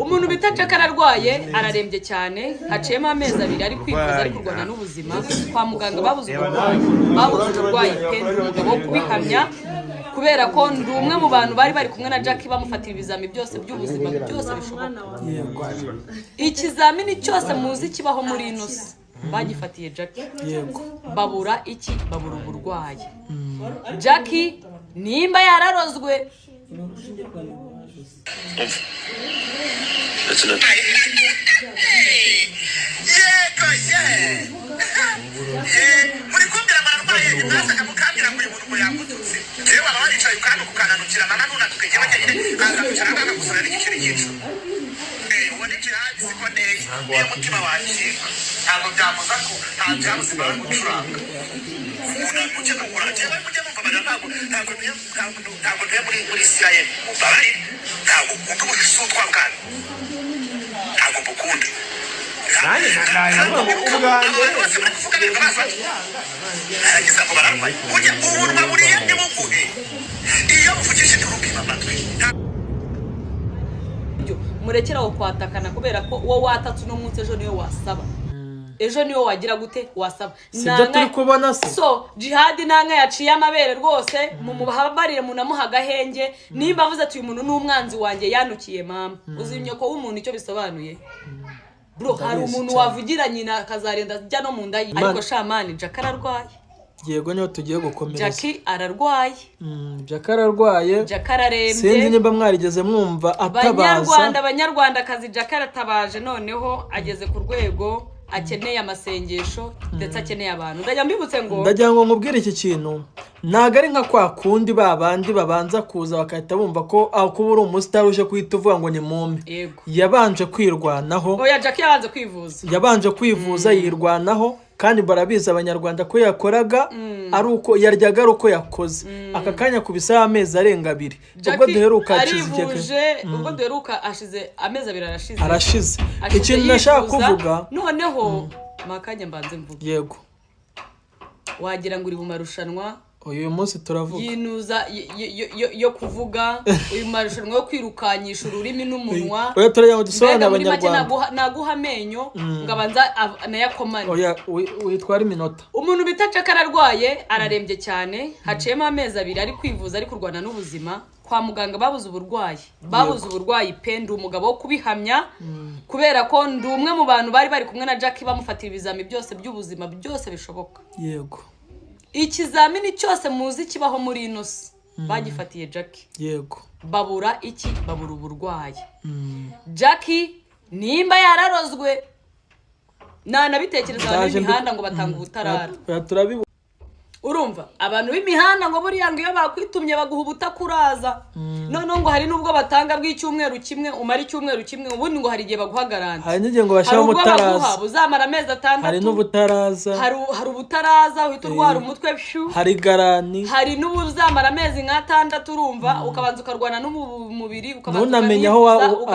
umuntu bita Jack ararwaye ararembye cyane haciyemo amezi abiri ari kwivuza ari kurwana n'ubuzima kwa muganga babuze uburwayi pe umugabo wo kubihamya kubera ko ndi umwe mu bantu bari kumwe na Jack bamufatira ibizami byose by'ubuzima byose bishoboka ikizamini cyose muzi kibaho muri ino si bagifatiye Jack babura uburwayi Jack nimba yararozwe muri kumbira bararwaye imyaka kamukambira ngo umuntu ngo yagututse rero aba baricaye kandi kukananukira na none tukege bagende kangakira kangagusana n'igiceri cyinshi ubone kirahandi siko neza niyo mutima wacu ntabwo byamuza ko nta byamuze baragucuranga umuntu mujye mukora cyangwa mujye mumbabarira ntabwo tuye muri Israel mubabare ntabwo ukunda ubusutwa bwanyu ntabwo mbukunda murekeraho kwatakana kubera ko uwo watatse uno munsi ejo niyo wasaba ejo niyo wagira gute wasaba sibyo turi kubona se so Jihad nanka yaciye amabere rwose mu mubabarire munamuha agahenge nimba avuze ati uyu muntu n'umwanzi wanjye yanukiye mama uzi imyoko w'umuntu icyo bisobanuye bro hari umuntu wavugira nyina akazarenda ajya no mu nda ariko shamani Jack ararwaye yego niyo tugiye gukomereza Jack ararwaye Jack ararwaye Jack ararembye sinzi nimba mwarigeze mwumva atabaza abanyarwandakazi Jack aratabaje noneho ageze ku rwego akeneye amasengesho ndetse akeneye abantu ndajya mbibutse ngo ndagira ngo nkubwire iki kintu ntago ari nka kwa kundi babandi babanza kuza bakahita bumva ko aho kuba uri umusitari uje kuhita uvuga ngo ni mumpe yabanje kwirwanaho oya Jack yabanje kwivuza yirwanaho kandi barabiza abanyarwanda ko yakoraga ari uko yaryaga ari uko yakoze aka kanya kubisa amezi arenga 2 ubwo duheruka ubwo duheruka ashize amezi 2 arashize ikintu nashaka kuvuga noneho makanya mbanze mvuga yego wagira ngo uri mu marushanwa uyu munsi turavuga yinuza yo kuvuga uyu marushanwa yo kwirukanyisha ururimi n'umunwa oya turajya ngo dusobanure abanyarwanda naguha amenyo ngabanza nayakomane oya witwara iminota umuntu bita Jack ararwaye ararembye cyane haciyemo amezi abiri ari kwivuza ari kurwana n'ubuzima kwa muganga babuze uburwayi pe ndi umugabo wo kubihamya kubera ko ndi umwe mu bantu bari kumwe na Jack bamufatira ibizami byose by'ubuzima byose bishoboka yego ikizamini cyose muzi kibaho muri ino si bagifatiye Jack yego babura uburwayi Jack nimba yararozwe nanabitekereza abantu b'imihanda ngo batanga ubutarara urumva abantu b'imihanda ngo buriya ngo iyo bakwitumye baguha ubutakuraza noneho ngo hari nubwo batanga bw'icyumweru kimwe umara icyumweru kimwe ubundi ngo hari igihe baguha garanti hari n'igihe ngo bashaka umutaraza buzamara amezi 6 hari n'ubutaraza hari ubutaraza uhita urwara umutwe hari garani hari n'ubuzamara amezi 6 urumva ukabanza ukarwana n'umubiri ukamenya aho